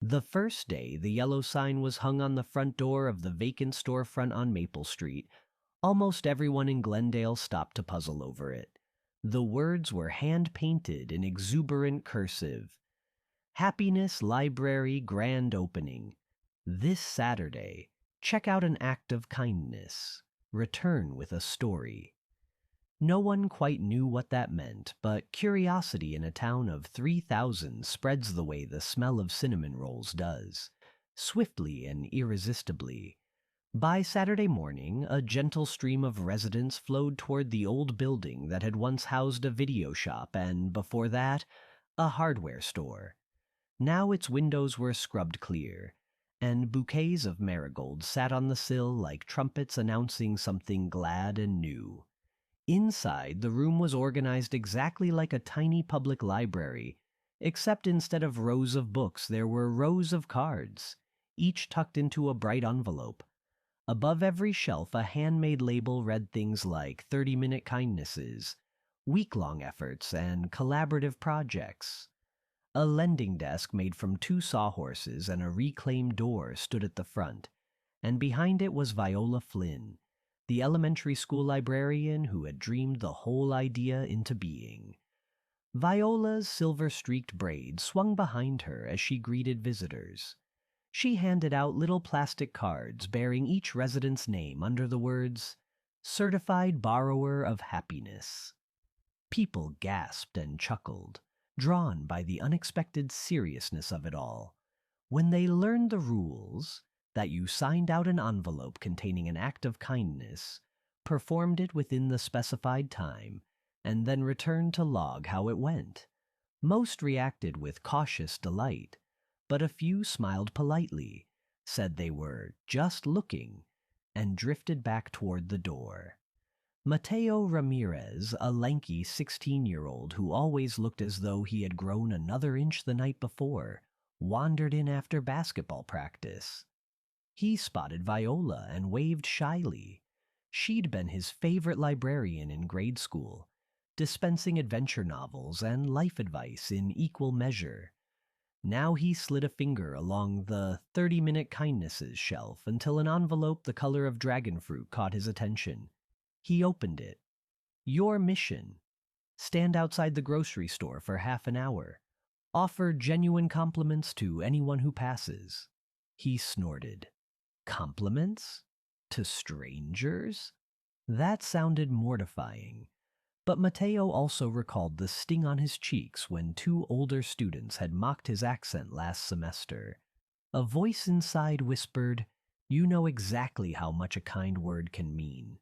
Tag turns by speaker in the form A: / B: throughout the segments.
A: The first day, the yellow sign was hung on the front door of the vacant storefront on Maple Street. Almost everyone in Glendale stopped to puzzle over it. The words were hand-painted in exuberant cursive. Happiness Library Grand Opening. This Saturday, check out an act of kindness. Return with a story. No one quite knew what that meant, but curiosity in a town of 3,000 spreads the way the smell of cinnamon rolls does, swiftly and irresistibly. By Saturday morning, a gentle stream of residents flowed toward the old building that had once housed a video shop and, before that, a hardware store. Now its windows were scrubbed clear, and bouquets of marigolds sat on the sill like trumpets announcing something glad and new. Inside, the room was organized exactly like a tiny public library, except instead of rows of books, there were rows of cards, each tucked into a bright envelope. Above every shelf, a handmade label read things like 30-minute kindnesses, week-long efforts, and collaborative projects. A lending desk made from 2 sawhorses and a reclaimed door stood at the front, and behind it was Viola Flynn, the elementary school librarian who had dreamed the whole idea into being. Viola's silver-streaked braid swung behind her as she greeted visitors. She handed out little plastic cards bearing each resident's name under the words, "Certified Borrower of Happiness." People gasped and chuckled, drawn by the unexpected seriousness of it all. When they learned the rules, that you signed out an envelope containing an act of kindness, performed it within the specified time, and then returned to log how it went. Most reacted with cautious delight, but a few smiled politely, said they were just looking, and drifted back toward the door. Mateo Ramirez, a lanky 16-year-old who always looked as though he had grown another inch the night before, wandered in after basketball practice. He spotted Viola and waved shyly. She'd been his favorite librarian in grade school, dispensing adventure novels and life advice in equal measure. Now he slid a finger along the 30-minute kindnesses shelf until an envelope the color of dragon fruit caught his attention. He opened it. Your mission. Stand outside the grocery store for half an hour. Offer genuine compliments to anyone who passes. He snorted. Compliments? To strangers? That sounded mortifying. But Mateo also recalled the sting on his cheeks when 2 older students had mocked his accent last semester. A voice inside whispered, "You know exactly how much a kind word can mean."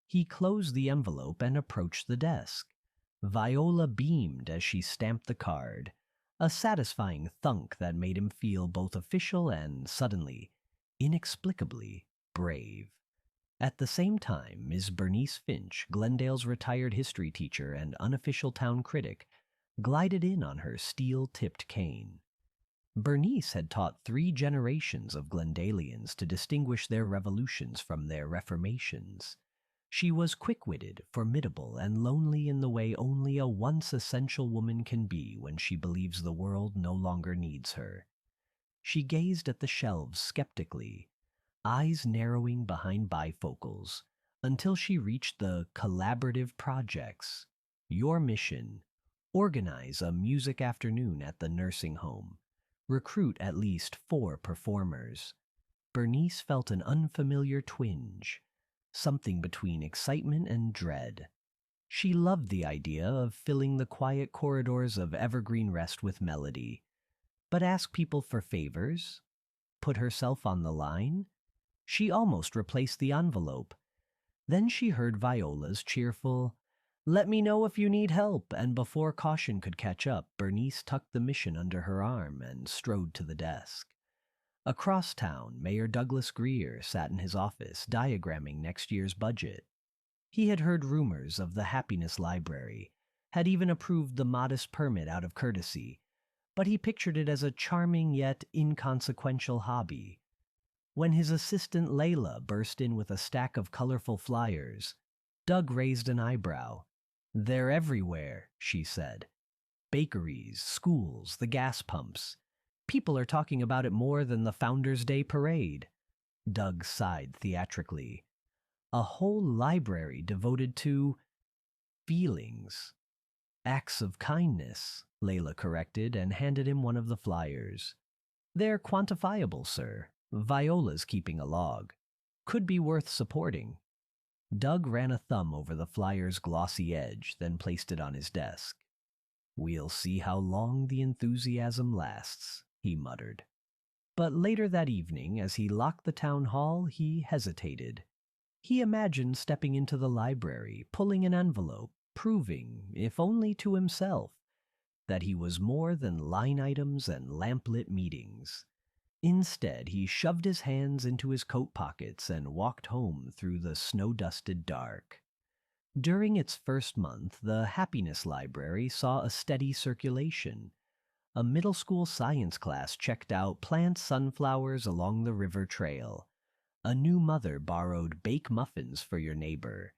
A: He closed the envelope and approached the desk. Viola beamed as she stamped the card, a satisfying thunk that made him feel both official and, suddenly, inexplicably, brave. At the same time, Ms. Bernice Finch, Glendale's retired history teacher and unofficial town critic, glided in on her steel-tipped cane. Bernice had taught 3 generations of Glendalians to distinguish their revolutions from their reformations. She was quick-witted, formidable, and lonely in the way only a once essential woman can be when she believes the world no longer needs her. She gazed at the shelves skeptically, eyes narrowing behind bifocals, until she reached the collaborative projects. Your mission: organize a music afternoon at the nursing home. Recruit at least 4 performers. Bernice felt an unfamiliar twinge, something between excitement and dread. She loved the idea of filling the quiet corridors of Evergreen Rest with melody. But ask people for favors? Put herself on the line? She almost replaced the envelope. Then she heard Viola's cheerful, "Let me know if you need help," and before caution could catch up, Bernice tucked the mission under her arm and strode to the desk. Across town, Mayor Douglas Greer sat in his office diagramming next year's budget. He had heard rumors of the Happiness Library, had even approved the modest permit out of courtesy, but he pictured it as a charming yet inconsequential hobby. When his assistant Layla burst in with a stack of colorful flyers, Doug raised an eyebrow. "They're everywhere," she said. "Bakeries, schools, the gas pumps. People are talking about it more than the Founders' Day parade. Doug sighed theatrically. A whole library devoted to feelings. Acts of kindness, Layla corrected and handed him one of the flyers. They're quantifiable, sir. Viola's keeping a log. Could be worth supporting. Doug ran a thumb over the flyer's glossy edge, then placed it on his desk. We'll see how long the enthusiasm lasts, he muttered. But later that evening, as he locked the town hall, he hesitated. He imagined stepping into the library, pulling an envelope, proving, if only to himself, that he was more than line items and lamplit meetings. Instead, he shoved his hands into his coat pockets and walked home through the snow-dusted dark. During its first month, the Happiness Library saw a steady circulation. A middle school science class checked out plant sunflowers along the river trail. A new mother borrowed bake muffins for your neighbor.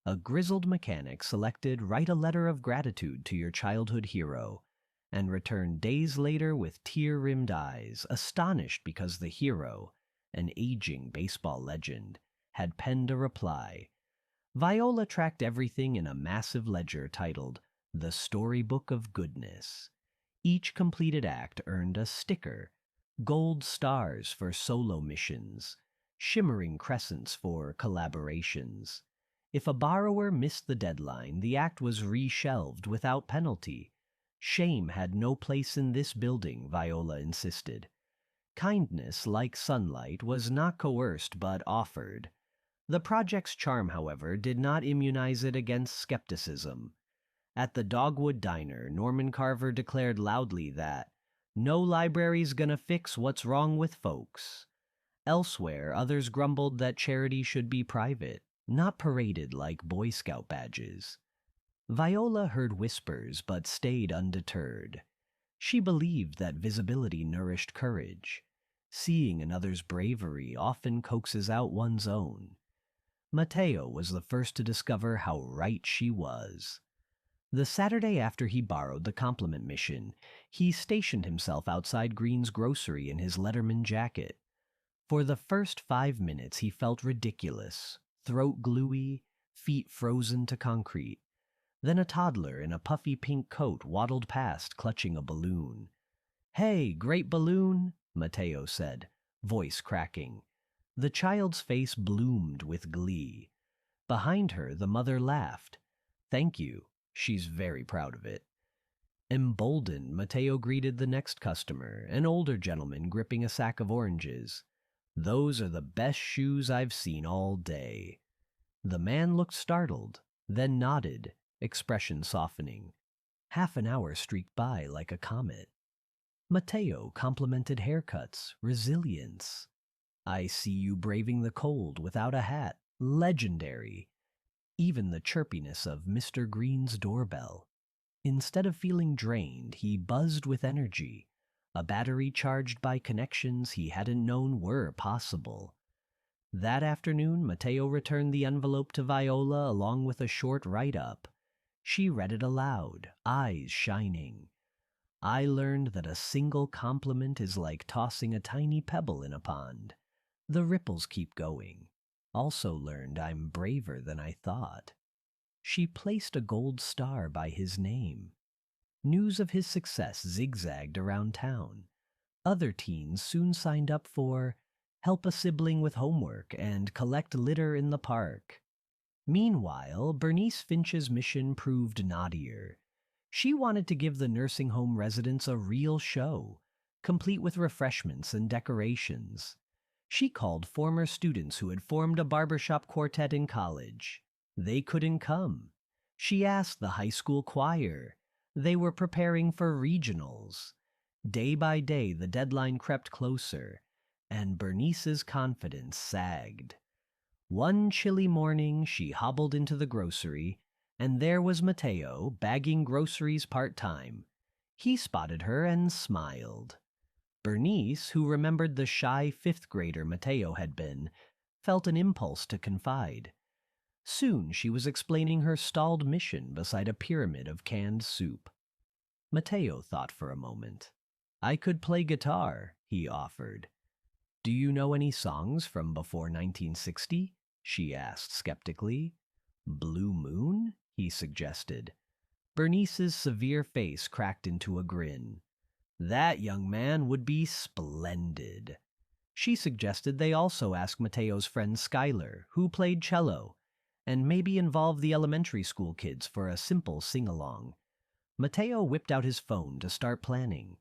A: A grizzled mechanic selected write a letter of gratitude to your childhood hero, and returned days later with tear-rimmed eyes, astonished because the hero, an aging baseball legend, had penned a reply. Viola tracked everything in a massive ledger titled The Storybook of Goodness. Each completed act earned a sticker, gold stars for solo missions, shimmering crescents for collaborations. If a borrower missed the deadline, the act was reshelved without penalty. Shame had no place in this building, Viola insisted. Kindness, like sunlight, was not coerced but offered. The project's charm, however, did not immunize it against skepticism. At the Dogwood Diner, Norman Carver declared loudly that no library's gonna fix what's wrong with folks. Elsewhere, others grumbled that charity should be private, not paraded like Boy Scout badges. Viola heard whispers but stayed undeterred. She believed that visibility nourished courage. Seeing another's bravery often coaxes out one's own. Mateo was the first to discover how right she was. The Saturday after he borrowed the compliment mission, he stationed himself outside Green's grocery in his Letterman jacket. For the first 5 minutes he felt ridiculous, throat gluey, feet frozen to concrete. Then a toddler in a puffy pink coat waddled past, clutching a balloon. "Hey, great balloon," Mateo said, voice cracking. The child's face bloomed with glee. Behind her, the mother laughed. "Thank you. She's very proud of it." Emboldened, Mateo greeted the next customer, an older gentleman gripping a sack of oranges. "Those are the best shoes I've seen all day." The man looked startled, then nodded, expression softening. Half an hour streaked by like a comet. Mateo complimented haircuts, resilience. "I see you braving the cold without a hat. Legendary." Even the chirpiness of Mr. Green's doorbell. Instead of feeling drained, he buzzed with energy, a battery charged by connections he hadn't known were possible. That afternoon, Mateo returned the envelope to Viola along with a short write-up. She read it aloud, eyes shining. "I learned that a single compliment is like tossing a tiny pebble in a pond. The ripples keep going. Also learned I'm braver than I thought." She placed a gold star by his name. News of his success zigzagged around town. Other teens soon signed up for help a sibling with homework and collect litter in the park. Meanwhile, Bernice Finch's mission proved naughtier. She wanted to give the nursing home residents a real show, complete with refreshments and decorations. She called former students who had formed a barbershop quartet in college. They couldn't come. She asked the high school choir. They were preparing for regionals. Day by day, the deadline crept closer, and Bernice's confidence sagged. One chilly morning, she hobbled into the grocery, and there was Mateo, bagging groceries part-time. He spotted her and smiled. Bernice, who remembered the shy fifth grader Mateo had been, felt an impulse to confide. Soon she was explaining her stalled mission beside a pyramid of canned soup. Mateo thought for a moment. I could play guitar, he offered. Do you know any songs from before 1960? She asked skeptically. Blue Moon? He suggested. Bernice's severe face cracked into a grin. That young man would be splendid. She suggested they also ask Mateo's friend Skylar, who played cello, and maybe involve the elementary school kids for a simple sing-along. Mateo whipped out his phone to start planning.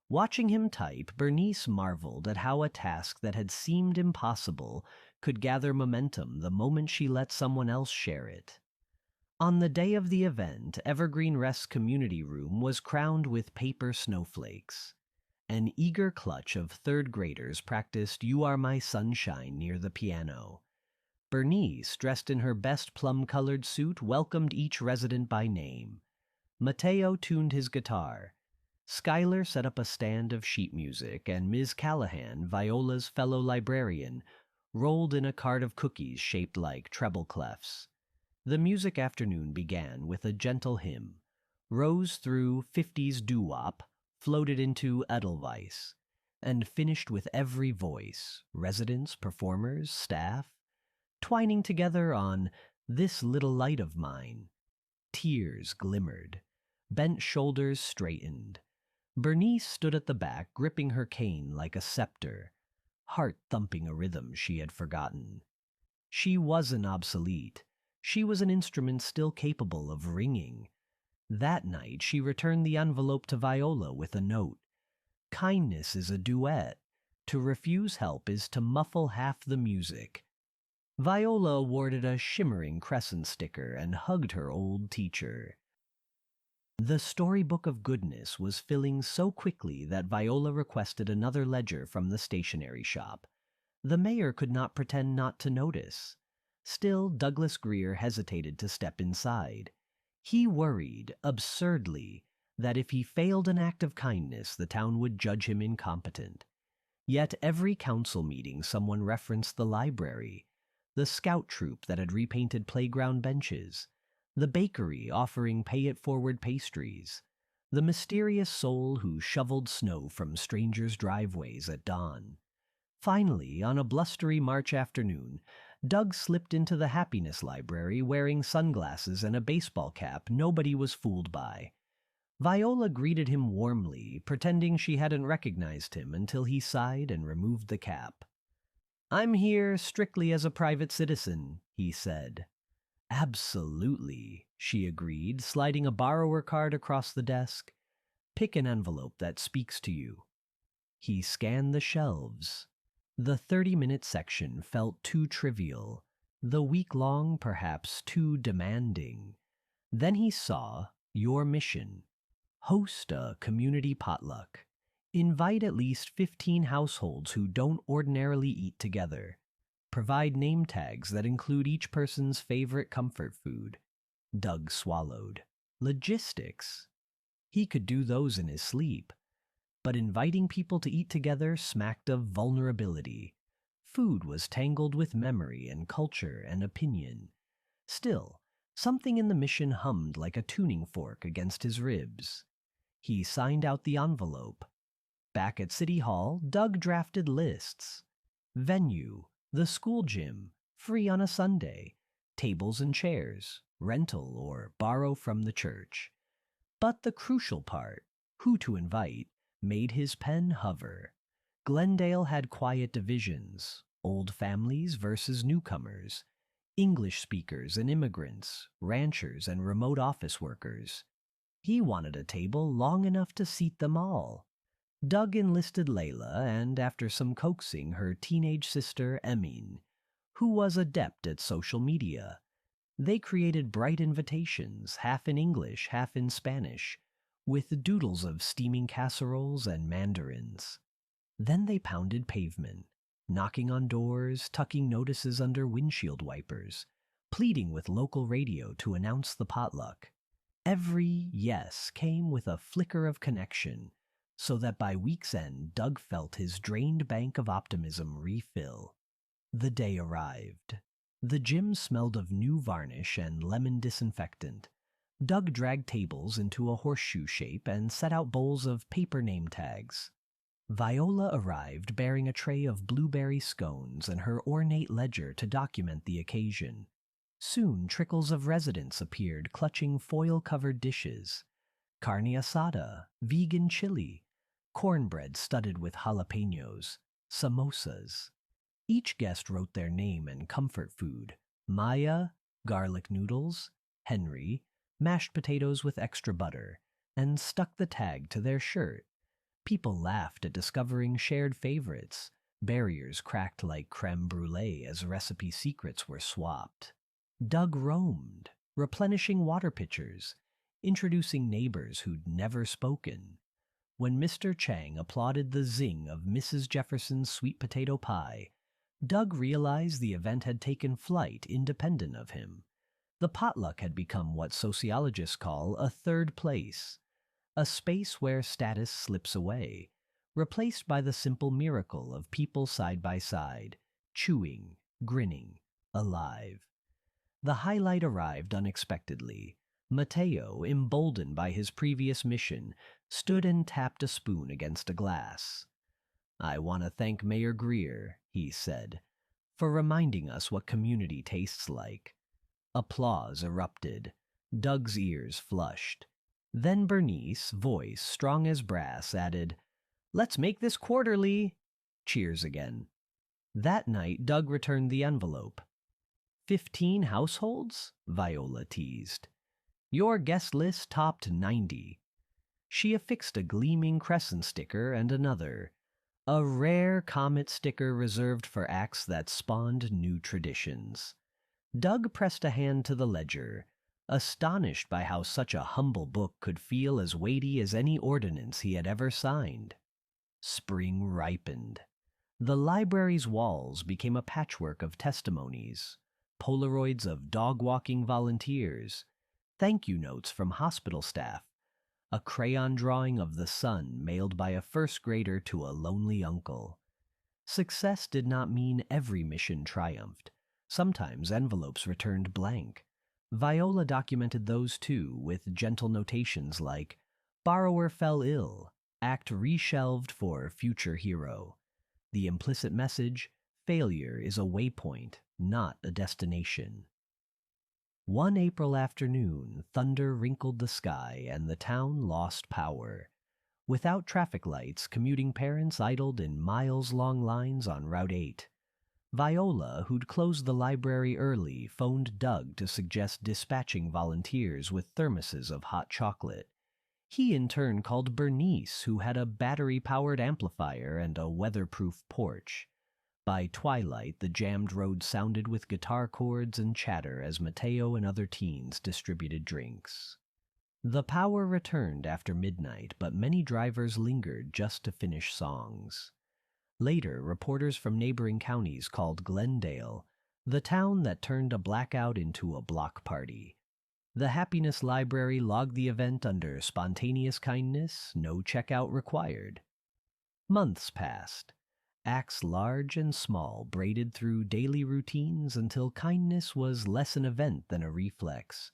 A: Watching him type, Bernice marveled at how a task that had seemed impossible could gather momentum the moment she let someone else share it. On the day of the event, Evergreen Rest's community room was crowned with paper snowflakes. An eager clutch of third graders practiced You Are My Sunshine near the piano. Bernice, dressed in her best plum-colored suit, welcomed each resident by name. Mateo tuned his guitar. Skylar set up a stand of sheet music, and Ms. Callahan, Viola's fellow librarian, rolled in a cart of cookies shaped like treble clefs. The music afternoon began with a gentle hymn, rose through 50s doo-wop, floated into Edelweiss, and finished with every voice, residents, performers, staff, twining together on This Little Light of Mine. Tears glimmered. Bent shoulders straightened. Bernice stood at the back, gripping her cane like a scepter, heart thumping a rhythm she had forgotten. She wasn't obsolete. She was an instrument still capable of ringing. That night, she returned the envelope to Viola with a note. Kindness is a duet. To refuse help is to muffle half the music. Viola awarded a shimmering crescent sticker and hugged her old teacher. The storybook of goodness was filling so quickly that Viola requested another ledger from the stationery shop. The mayor could not pretend not to notice. Still, Douglas Greer hesitated to step inside. He worried, absurdly, that if he failed an act of kindness, the town would judge him incompetent. Yet every council meeting someone referenced the library, the scout troop that had repainted playground benches, the bakery offering pay-it-forward pastries, the mysterious soul who shoveled snow from strangers' driveways at dawn. Finally, on a blustery March afternoon, Doug slipped into the Happiness Library wearing sunglasses and a baseball cap nobody was fooled by. Viola greeted him warmly, pretending she hadn't recognized him until he sighed and removed the cap. "I'm here strictly as a private citizen," he said. "Absolutely," she agreed, sliding a borrower card across the desk. "Pick an envelope that speaks to you." He scanned the shelves. The 30-minute section felt too trivial, the week-long perhaps too demanding. Then he saw your mission. Host a community potluck. Invite at least 15 households who don't ordinarily eat together. Provide name tags that include each person's favorite comfort food. Doug swallowed. Logistics. He could do those in his sleep. But inviting people to eat together smacked of vulnerability. Food was tangled with memory and culture and opinion. Still, something in the mission hummed like a tuning fork against his ribs. He signed out the envelope. Back at City Hall, Doug drafted lists. Venue, the school gym, free on a Sunday, tables and chairs, rental or borrow from the church. But the crucial part, who to invite, made his pen hover. Glendale had quiet divisions, old families versus newcomers, English speakers and immigrants, ranchers and remote office workers. He wanted a table long enough to seat them all. Doug enlisted Layla and, after some coaxing, her teenage sister, Emin, who was adept at social media. They created bright invitations, half in English, half in Spanish, with doodles of steaming casseroles and mandarins. Then they pounded pavement, knocking on doors, tucking notices under windshield wipers, pleading with local radio to announce the potluck. Every yes came with a flicker of connection, so that by week's end, Doug felt his drained bank of optimism refill. The day arrived. The gym smelled of new varnish and lemon disinfectant. Doug dragged tables into a horseshoe shape and set out bowls of paper name tags. Viola arrived bearing a tray of blueberry scones and her ornate ledger to document the occasion. Soon trickles of residents appeared clutching foil-covered dishes. Carne asada, vegan chili, cornbread studded with jalapenos, samosas. Each guest wrote their name and comfort food: Maya, garlic noodles; Henry, mashed potatoes with extra butter, and stuck the tag to their shirt. People laughed at discovering shared favorites. Barriers cracked like creme brulee as recipe secrets were swapped. Doug roamed, replenishing water pitchers, introducing neighbors who'd never spoken. When Mr. Chang applauded the zing of Mrs. Jefferson's sweet potato pie, Doug realized the event had taken flight independent of him. The potluck had become what sociologists call a third place, a space where status slips away, replaced by the simple miracle of people side by side, chewing, grinning, alive. The highlight arrived unexpectedly. Mateo, emboldened by his previous mission, stood and tapped a spoon against a glass. "I want to thank Mayor Greer," he said, "for reminding us what community tastes like." Applause erupted. Doug's ears flushed. Then Bernice, voice strong as brass, added, "Let's make this quarterly." Cheers again. That night, Doug returned the envelope. 15 households? Viola teased. Your guest list topped 90. She affixed a gleaming crescent sticker and another, a rare comet sticker reserved for acts that spawned new traditions. Doug pressed a hand to the ledger, astonished by how such a humble book could feel as weighty as any ordinance he had ever signed. Spring ripened. The library's walls became a patchwork of testimonies, Polaroids of dog-walking volunteers, thank you notes from hospital staff, a crayon drawing of the sun mailed by a first grader to a lonely uncle. Success did not mean every mission triumphed. Sometimes envelopes returned blank. Viola documented those too, with gentle notations like, "Borrower fell ill, act reshelved for future hero." The implicit message: failure is a waypoint, not a destination. One April afternoon, thunder wrinkled the sky and the town lost power. Without traffic lights, commuting parents idled in miles-long lines on Route 8. Viola, who'd closed the library early, phoned Doug to suggest dispatching volunteers with thermoses of hot chocolate. He in turn called Bernice, who had a battery-powered amplifier and a weatherproof porch. By twilight, the jammed road sounded with guitar chords and chatter as Mateo and other teens distributed drinks. The power returned after midnight, but many drivers lingered just to finish songs. Later, reporters from neighboring counties called Glendale, the town that turned a blackout into a block party. The Happiness Library logged the event under spontaneous kindness, no checkout required. Months passed. Acts large and small braided through daily routines until kindness was less an event than a reflex.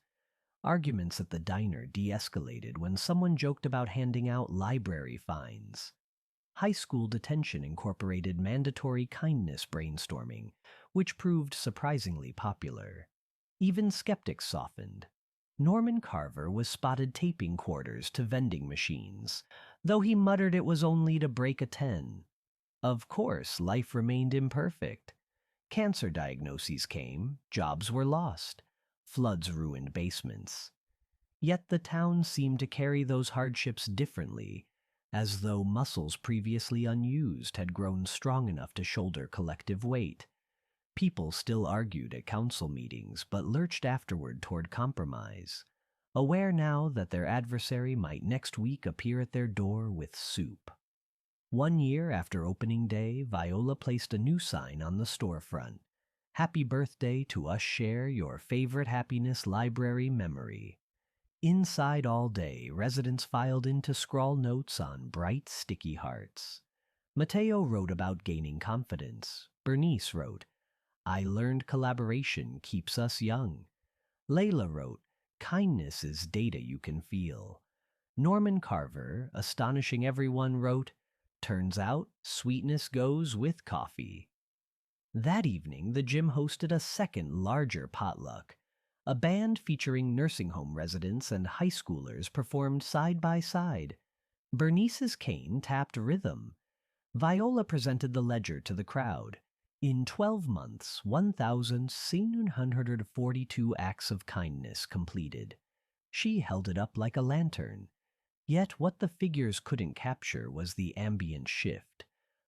A: Arguments at the diner de-escalated when someone joked about handing out library fines. High school detention incorporated mandatory kindness brainstorming, which proved surprisingly popular. Even skeptics softened. Norman Carver was spotted taping quarters to vending machines, though he muttered it was only to break a 10. Of course, life remained imperfect. Cancer diagnoses came, jobs were lost, floods ruined basements. Yet the town seemed to carry those hardships differently, as though muscles previously unused had grown strong enough to shoulder collective weight. People still argued at council meetings, but lurched afterward toward compromise, aware now that their adversary might next week appear at their door with soup. 1 year after opening day, Viola placed a new sign on the storefront. "Happy birthday to us, share your favorite happiness library memory." Inside all day, residents filed in to scrawl notes on bright, sticky hearts. Mateo wrote about gaining confidence. Bernice wrote, "I learned collaboration keeps us young." Layla wrote, Kindness is data you can feel. Norman Carver, astonishing everyone, wrote, "Turns out, sweetness goes with coffee." That evening, the gym hosted a second, larger potluck. A band featuring nursing home residents and high schoolers performed side by side. Bernice's cane tapped rhythm. Viola presented the ledger to the crowd. In 12 months, 1,742 acts of kindness completed. She held it up like a lantern. Yet what the figures couldn't capture was the ambient shift.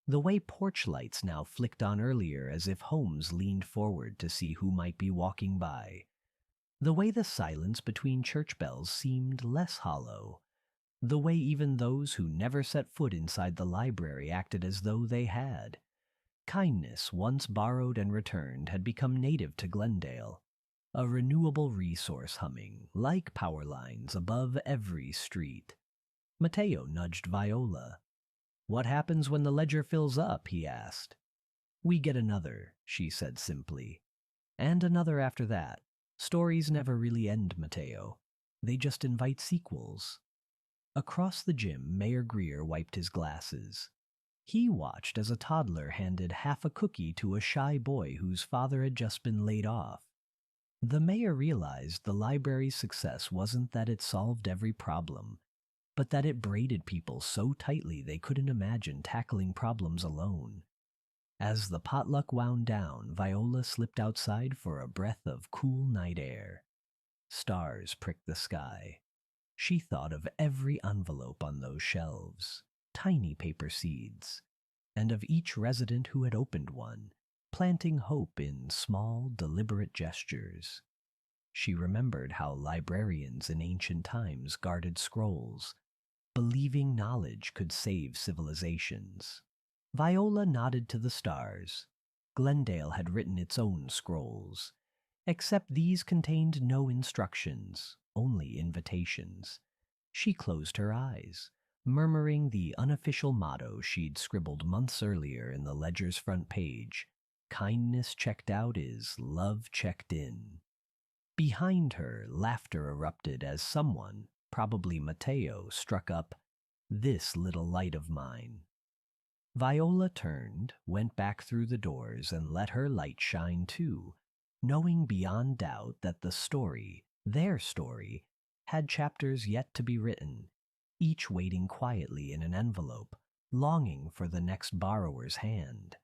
A: The way porch lights now flicked on earlier as if homes leaned forward to see who might be walking by. The way the silence between church bells seemed less hollow. The way even those who never set foot inside the library acted as though they had. Kindness, once borrowed and returned, had become native to Glendale. A renewable resource humming, like power lines above every street. Mateo nudged Viola. "What happens when the ledger fills up?" he asked. "We get another," she said simply. "And another after that. Stories never really end, Mateo. They just invite sequels." Across the gym, Mayor Greer wiped his glasses. He watched as a toddler handed half a cookie to a shy boy whose father had just been laid off. The mayor realized the library's success wasn't that it solved every problem, but that it braided people so tightly they couldn't imagine tackling problems alone. As the potluck wound down, Viola slipped outside for a breath of cool night air. Stars pricked the sky. She thought of every envelope on those shelves, tiny paper seeds, and of each resident who had opened one, planting hope in small, deliberate gestures. She remembered how librarians in ancient times guarded scrolls, believing knowledge could save civilizations. Viola nodded to the stars. Glendale had written its own scrolls, except these contained no instructions, only invitations. She closed her eyes, murmuring the unofficial motto she'd scribbled months earlier in the ledger's front page: "Kindness checked out is love checked in." Behind her, laughter erupted as someone, probably Mateo, struck up, "This little light of mine." Viola turned, went back through the doors, and let her light shine too, knowing beyond doubt that the story, their story, had chapters yet to be written, each waiting quietly in an envelope, longing for the next borrower's hand.